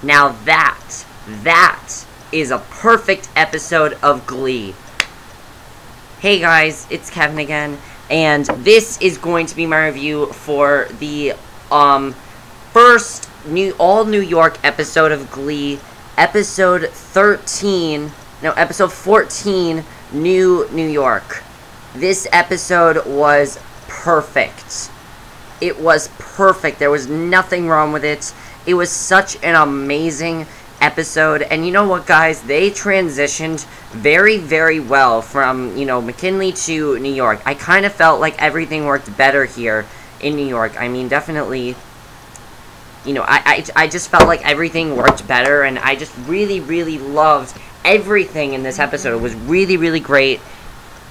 Now that is a perfect episode of Glee. Hey guys, it's Kevin again, and this is going to be my review for the first all New York episode of Glee, episode 14, New York. This episode was perfect. It was perfect. There was nothing wrong with it. It was such an amazing episode, and you know what, guys? They transitioned very, very well from, McKinley to New York. I kind of felt like everything worked better here in New York. I mean, definitely, I just felt like everything worked better, and I just really, really loved everything in this episode. It was really, really great,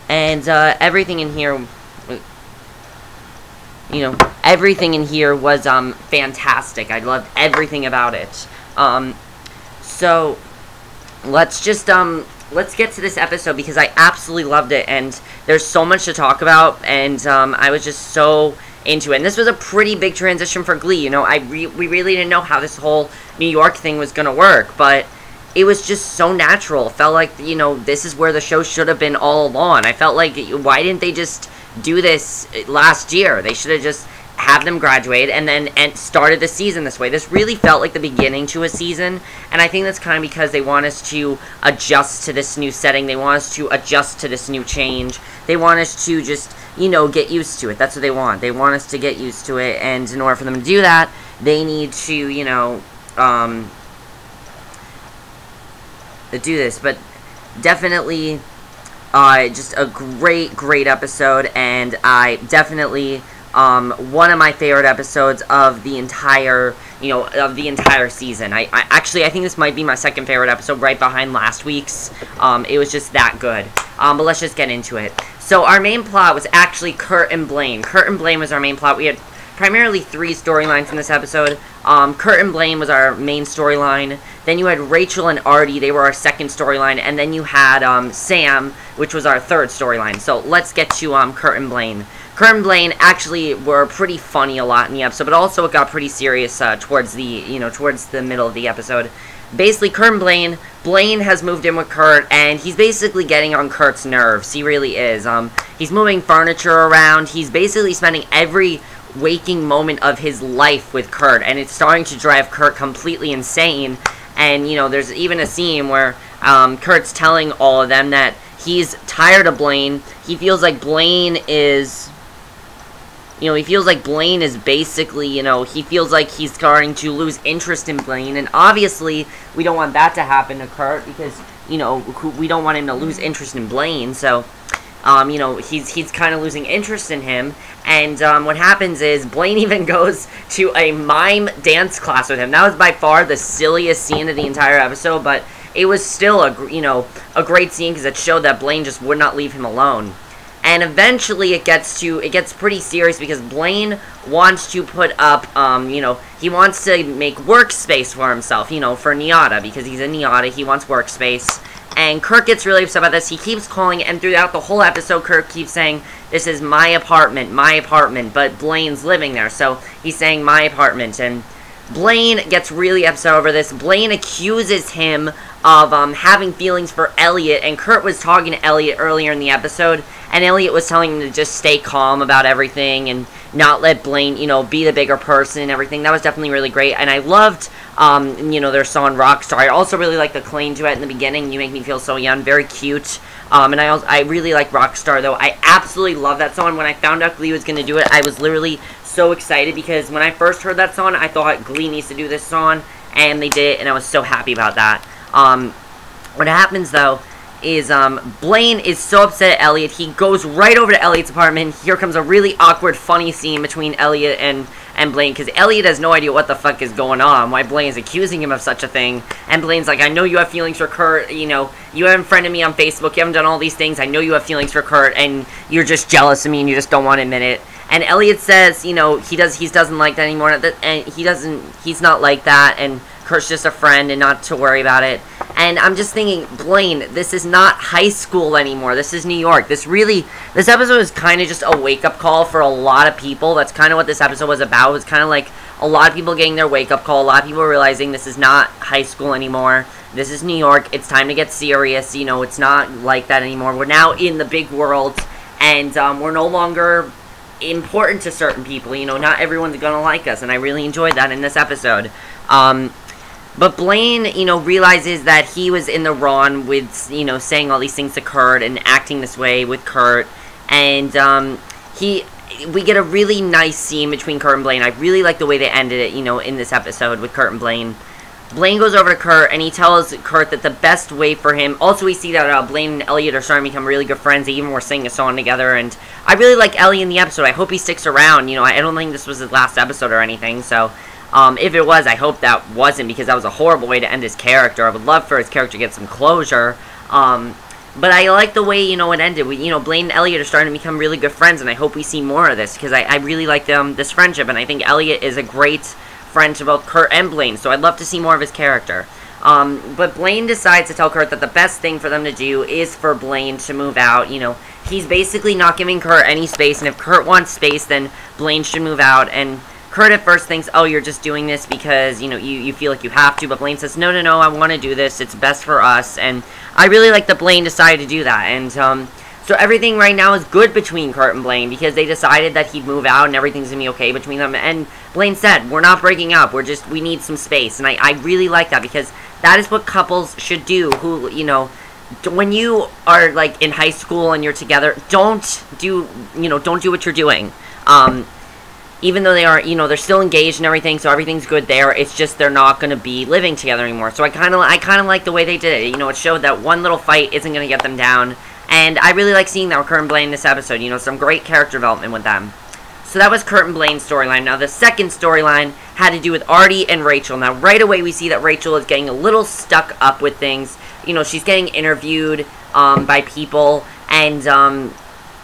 and everything in here, everything in here was fantastic. I loved everything about it. So let's just let's get to this episode, because I absolutely loved it, and there's so much to talk about, and I was just so into it. And this was a pretty big transition for Glee. We really didn't know how this whole New York thing was gonna work, but it was just so natural. It felt like, this is where the show should have been all along. I felt like, why didn't they just do this last year? They should have just have them graduate and started the season this way. This really felt like the beginning to a season, and I think that's kind of because they want us to adjust to this new setting. They want us to adjust to this new change. They want us to just, get used to it. That's what they want. They want us to get used to it, and in order for them to do that, they need to, do this. But definitely, just a great episode, and I definitely, one of my favorite episodes of the entire, season. I think this might be my second favorite episode, right behind last week's. It was just that good. But let's just get into it. So our main plot was actually Kurt and Blaine. Kurt and Blaine was our main plot. We had primarily 3 storylines in this episode. Kurt and Blaine was our main storyline. Then you had Rachel and Artie. They were our second storyline. And then you had Sam, which was our third storyline. So let's get to Kurt and Blaine. Kurt and Blaine actually were pretty funny a lot in the episode, but also it got pretty serious towards the middle of the episode. Basically, Kurt and Blaine has moved in with Kurt, and he's basically getting on Kurt's nerves. He really is. He's moving furniture around. He's basically spending every waking moment of his life with Kurt, and it's starting to drive Kurt completely insane. And, there's even a scene where Kurt's telling all of them that he's tired of Blaine. He feels like Blaine is... basically, he feels like he's starting to lose interest in Blaine, and obviously, we don't want that to happen to Kurt, because, we don't want him to lose interest in Blaine, so, he's kind of losing interest in him, and, what happens is, Blaine even goes to a mime dance class with him. That was by far the silliest scene of the entire episode, but it was still a great scene, because it showed that Blaine just would not leave him alone. And eventually it gets pretty serious, because Blaine wants to put up, he wants to make workspace for himself, for NYADA, because he's in NYADA, he wants workspace. And Kurt gets really upset about this. He keeps calling, and throughout the whole episode, Kurt keeps saying, this is my apartment, but Blaine's living there, so he's saying my apartment, and Blaine gets really upset over this. Blaine accuses him of having feelings for Elliot, and Kurt was talking to Elliot earlier in the episode, and Elliot was telling him to just stay calm about everything and not let Blaine, be the bigger person and everything. That was definitely really great, and I loved, their song Rockstar. I also really liked the Klein duet in the beginning, You Make Me Feel So Young, very cute. And I really like Rockstar, though. I absolutely love that song. When I found out Glee was going to do it, I was literally so excited, because when I first heard that song, I thought Glee needs to do this song, and they did it, and I was so happy about that. What happens, though, is, Blaine is so upset at Elliot, he goes right over to Elliot's apartment. Here comes a really awkward, funny scene between Elliot and Blaine, because Elliot has no idea what the fuck is going on, why Blaine is accusing him of such a thing, and Blaine's like, I know you have feelings for Kurt, you haven't friended me on Facebook, you haven't done all these things, I know you have feelings for Kurt, and you're just jealous of me, and you just don't want to admit it. And Elliot says, he doesn't like that anymore, and he's not like that, and Kurt's just a friend and not to worry about it. And I'm just thinking, Blaine, this is not high school anymore. This is New York. This episode is kind of just a wake-up call for a lot of people. That's kind of what this episode was about. It was kind of like a lot of people getting their wake-up call, a lot of people realizing this is not high school anymore, this is New York, it's time to get serious, you know, it's not like that anymore, we're now in the big world, and we're no longer important to certain people, you know, not everyone's gonna like us, and I really enjoyed that in this episode. But Blaine, you know, realizes that he was in the wrong with, you know, saying all these things to Kurt and acting this way with Kurt, and we get a really nice scene between Kurt and Blaine. I really like the way they ended it, you know, in this episode with Kurt and Blaine. Blaine goes over to Kurt, and he tells Kurt that the best way for him... Also, we see that Blaine and Elliot are starting to become really good friends. They even were singing a song together, and I really like Elliot in the episode. I hope he sticks around. You know, I don't think this was his last episode or anything, so... if it was, I hope that wasn't, because that was a horrible way to end his character. I would love for his character to get some closure. But I like the way, you know, it ended. You know, Blaine and Elliot are starting to become really good friends, and I hope we see more of this, because I really like this friendship, and I think Elliot is a great friend to both Kurt and Blaine, so I'd love to see more of his character. But Blaine decides to tell Kurt that the best thing for them to do is for Blaine to move out. You know, he's basically not giving Kurt any space, and if Kurt wants space, then Blaine should move out, and Kurt at first thinks, oh, you're just doing this because, you know, you feel like you have to, but Blaine says, no, I want to do this, it's best for us, and I really like that Blaine decided to do that, and, so everything right now is good between Kurt and Blaine, because they decided that he'd move out, and everything's gonna be okay between them, and Blaine said, we're not breaking up, we need some space, and I really like that, because that is what couples should do, who, you know, when you are, like, in high school and you're together, don't do what you're doing, even though they are, you know, they're still engaged and everything, so everything's good there, it's just they're not going to be living together anymore. So I kind of like the way they did it. You know, it showed that one little fight isn't going to get them down, and I really like seeing that with Kurt and Blaine in this episode. You know, some great character development with them. So that was Kurt and Blaine's storyline. Now, the second storyline had to do with Artie and Rachel. Now, right away, we see that Rachel is getting a little stuck up with things. You know, she's getting interviewed by people, and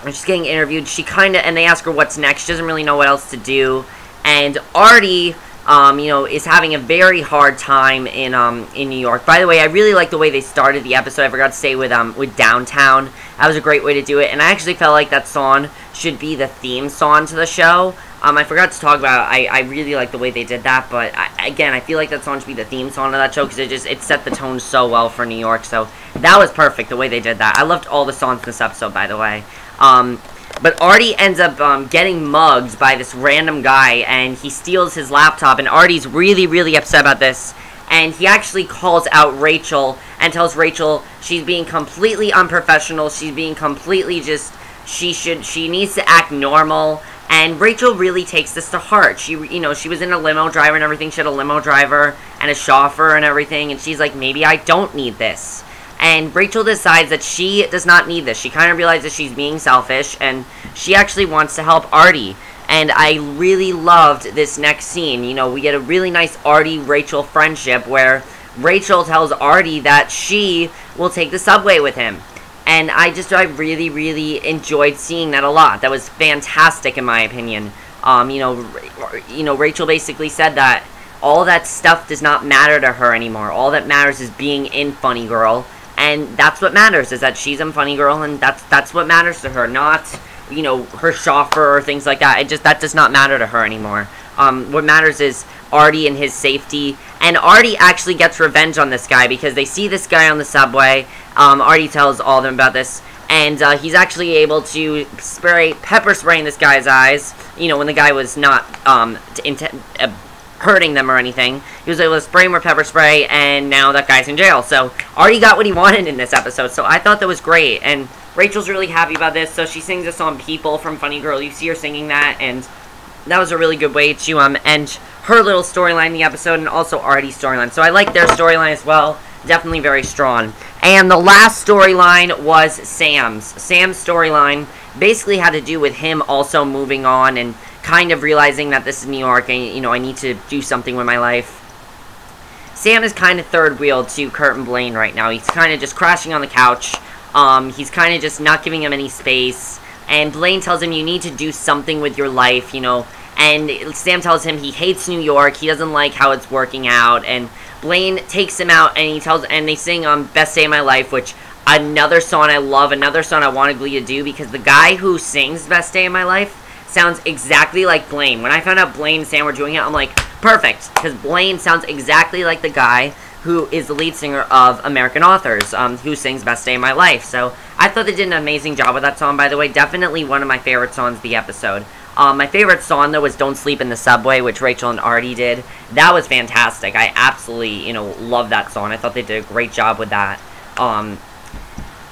she's getting interviewed, and they ask her what's next, she doesn't really know what else to do, and Artie, you know, is having a very hard time in New York. By the way, I really like the way they started the episode. I forgot to say with Downtown, that was a great way to do it, and I actually felt like that song should be the theme song to the show. I forgot to talk about it. I really like the way they did that, but again, I feel like that song should be the theme song of that show, because it set the tone so well for New York, so that was perfect, the way they did that. I loved all the songs in this episode, by the way. But Artie ends up getting mugged by this random guy, and he steals his laptop, and Artie's really, really upset about this, and he actually calls out Rachel, and tells Rachel she's being completely unprofessional, she's being completely just, she needs to act normal, and Rachel really takes this to heart. She was in a limo driver and everything, she had a limo driver, and a chauffeur and everything, and she's like, maybe I don't need this. And Rachel decides that she does not need this. She kind of realizes she's being selfish, and she actually wants to help Artie. And I really loved this next scene. You know, we get a really nice Artie-Rachel friendship where Rachel tells Artie that she will take the subway with him. And I really, really enjoyed seeing that a lot. That was fantastic in my opinion. You know, Rachel basically said that all that stuff does not matter to her anymore. All that matters is being in Funny Girl. And that's what matters, is that she's a funny girl, and that's what matters to her, not, you know, her chauffeur or things like that. That does not matter to her anymore. What matters is Artie and his safety, and Artie actually gets revenge on this guy, because they see this guy on the subway. Artie tells all of them about this, and he's actually able to pepper spray in this guy's eyes, you know, when the guy was not hurting them or anything. He was able to spray him with pepper spray, and now that guy's in jail. So Artie got what he wanted in this episode, so I thought that was great, and Rachel's really happy about this, so she sings a song, People, from Funny Girl. You see her singing that, and that was a really good way to end her little storyline in the episode, and also Artie's storyline. So I like their storyline as well. Definitely very strong. And the last storyline was Sam's. Sam's storyline basically had to do with him also moving on and kind of realizing that this is New York and, you know, I need to do something with my life. Sam is kind of third wheel to Kurt and Blaine right now. He's kind of just crashing on the couch. He's kind of just not giving him any space. And Blaine tells him, you need to do something with your life, you know. And Sam tells him he hates New York. He doesn't like how it's working out. And Blaine takes him out, and they sing Best Day of My Life, which another song I love, another song I wanted Glee to do, because the guy who sings Best Day of My Life sounds exactly like Blaine. When I found out Blaine and Sam were doing it, I'm like, perfect, because Blaine sounds exactly like the guy who is the lead singer of American Authors, who sings Best Day of My Life. So I thought they did an amazing job with that song, by the way. Definitely one of my favorite songs of the episode. My favorite song, though, was Don't Sleep in the Subway, which Rachel and Artie did. That was fantastic. I absolutely, love that song. I thought they did a great job with that.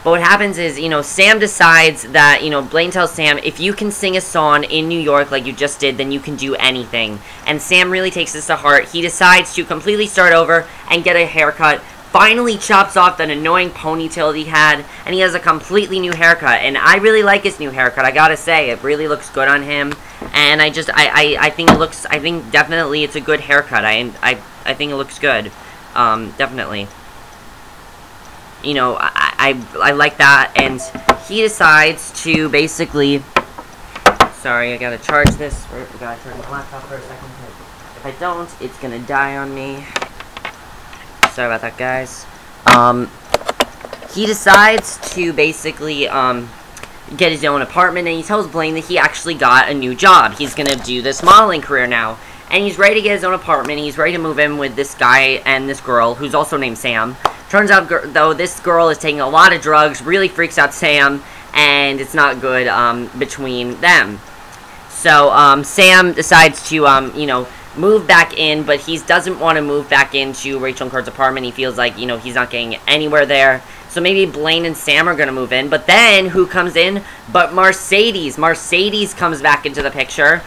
But what happens is, Sam decides that, Blaine tells Sam, if you can sing a song in New York like you just did, then you can do anything. And Sam really takes this to heart. He decides to completely start over and get a haircut. Finally chops off that annoying ponytail that he had, and he has a completely new haircut. And I really like his new haircut, I gotta say. It really looks good on him. And I think definitely it's a good haircut. I think it looks good. Definitely. I like that, and he decides to basically, sorry, I gotta charge this, I gotta turn the laptop for a second, if I don't, it's gonna die on me. Sorry about that, guys. He decides to basically, get his own apartment, and he tells Blaine that he actually got a new job. He's gonna do this modeling career now, and he's ready to get his own apartment. He's ready to move in with this guy and this girl, who's also named Sam. Turns out, though, this girl is taking a lot of drugs, really freaks out Sam, and it's not good, between them. So, Sam decides to, move back in, but he doesn't want to move back into Rachel and Kurt's apartment. He feels like, he's not getting anywhere there. So maybe Blaine and Sam are going to move in, but then, who comes in? But Mercedes. Mercedes comes back into the picture,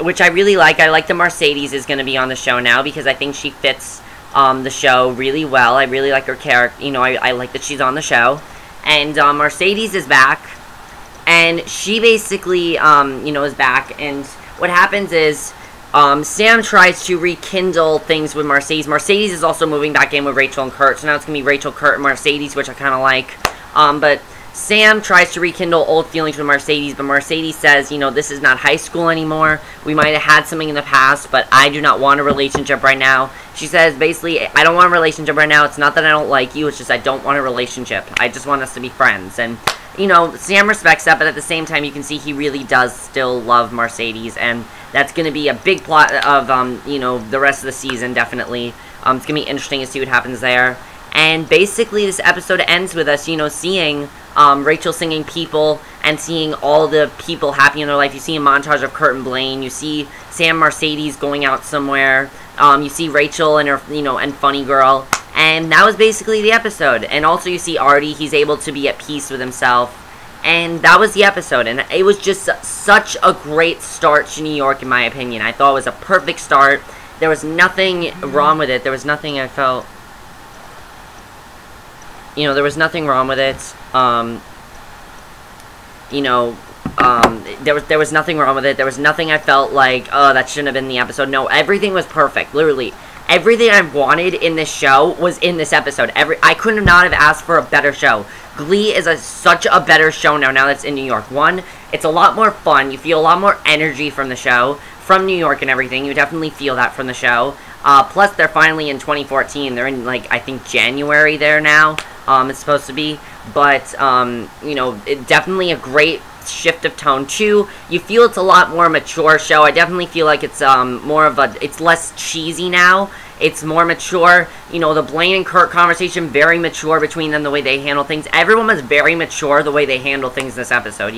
which I really like. I like that Mercedes is going to be on the show now, because I think she fits the show really well. I really like her character. I like that she's on the show. And Mercedes is back, and she basically, is back. And what happens is, Sam tries to rekindle things with Mercedes. Mercedes is also moving back in with Rachel and Kurt, so now it's going to be Rachel, Kurt, and Mercedes, which I kind of like. But Sam tries to rekindle old feelings with Mercedes, but Mercedes says, this is not high school anymore. We might have had something in the past, but I do not want a relationship right now. She says, basically, I don't want a relationship right now. It's not that I don't like you, it's just I don't want a relationship. I just want us to be friends. And, Sam respects that, but at the same time, you can see he really does still love Mercedes, and that's going to be a big plot of, the rest of the season, definitely. It's going to be interesting to see what happens there. And basically, this episode ends with us, seeing Rachel singing People and seeing all the people happy in their life. You see a montage of Kurt and Blaine. You see Sam Mercedes going out somewhere. You see Rachel and her, and Funny Girl. And that was basically the episode. And also you see Artie. He's able to be at peace with himself. And that was the episode. And it was just such a great start to New York, in my opinion. I thought it was a perfect start. There was nothing wrong with it. There was nothing I felt... there was nothing wrong with it. There was nothing wrong with it. There was nothing I felt like, oh, that shouldn't have been the episode. No, everything was perfect. Literally, everything I wanted in this show was in this episode. I could not have asked for a better show. Glee is such a better show now that it's in New York. One, it's a lot more fun. You feel a lot more energy from the show, from New York and everything. You definitely feel that from the show. Plus, they're finally in 2014. They're in, I think January there now. It's supposed to be. But, definitely a great shift of tone, too. You feel it's a lot more mature show. I definitely feel like it's, it's less cheesy now. It's more mature. The Blaine and Kurt conversation, very mature between them, the way they handle things. Everyone was very mature the way they handle things this episode,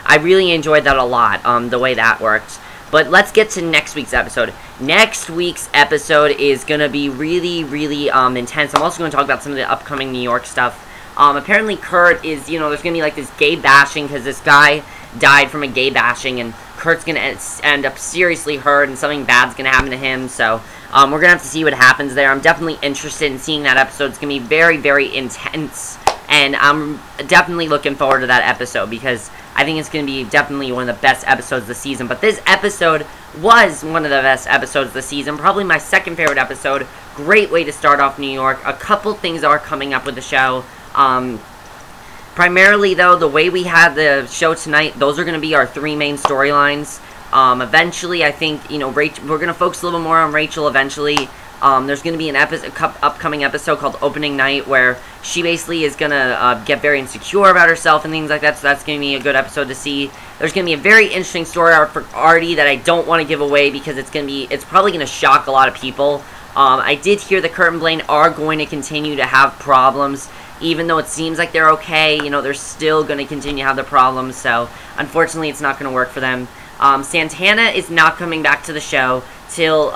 I really enjoyed that a lot, the way that worked. But let's get to next week's episode. Next week's episode is going to be really, really intense. I'm also going to talk about some of the upcoming New York stuff. Apparently Kurt is, there's going to be like this gay bashing because this guy died from a gay bashing, and Kurt's going to end up seriously hurt and something bad's going to happen to him. So we're going to have to see what happens there. I'm definitely interested in seeing that episode. It's going to be very, very intense, and I'm definitely looking forward to that episode because I think it's going to be definitely one of the best episodes of the season. But this episode was one of the best episodes of the season. Probably my second favorite episode. Great way to start off New York. A couple things are coming up with the show. Primarily, though, the way we had the show tonight, those are going to be our three main storylines. Eventually, I think, Rachel, we're going to focus a little more on Rachel eventually. There's going to be an upcoming episode called Opening Night where she basically is going to get very insecure about herself and things like that, so that's going to be a good episode to see. There's going to be a very interesting story arc for Artie that I don't want to give away because it's probably going to shock a lot of people. I did hear that Kurt and Blaine are going to continue to have problems. Even though it seems like they're okay, you know, they're still going to continue to have their problems, so unfortunately it's not going to work for them. Santana is not coming back to the show till,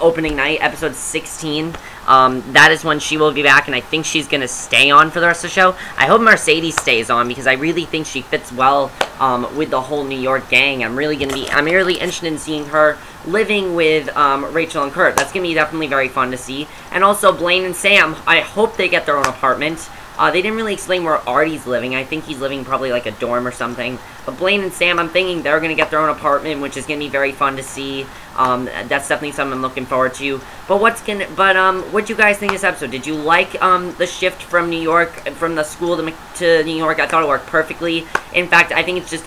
opening night, episode 16. That is when she will be back, and I think she's going to stay on for the rest of the show. I hope Mercedes stays on, because I really think she fits well, with the whole New York gang. I'm really interested in seeing her living with, Rachel and Kurt. That's going to be definitely very fun to see. And also, Blaine and Sam, I hope they get their own apartment. They didn't really explain where Artie's living. I think he's living probably like a dorm or something. But Blaine and Sam, I'm thinking they're going to get their own apartment, which is going to be very fun to see. That's definitely something I'm looking forward to. But what do you guys think of this episode? Did you like the shift from New York, from the school to New York? I thought it worked perfectly. In fact, I think it's just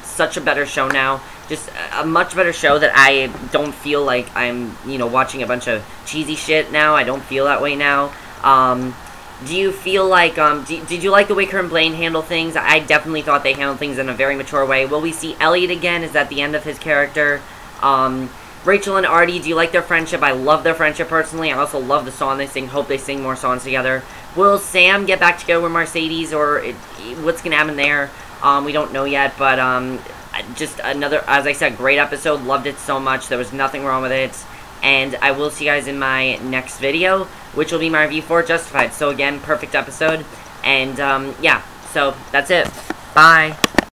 such a better show now. Just a much better show that I don't feel like I'm, you know, watching a bunch of cheesy shit now. I don't feel that way now. Do you feel like, did you like the way Kurt and Blaine handle things? I definitely thought they handled things in a very mature way. Will we see Elliot again? Is that the end of his character? Rachel and Artie, do you like their friendship? I love their friendship personally. I also love the song they sing. Hope they sing more songs together. Will Sam get back together with Mercedes, or what's going to happen there? We don't know yet, but just another, as I said, great episode. Loved it so much. There was nothing wrong with it. And I will see you guys in my next video, which will be my review for Justified. So again, perfect episode. And, yeah, so that's it. Bye.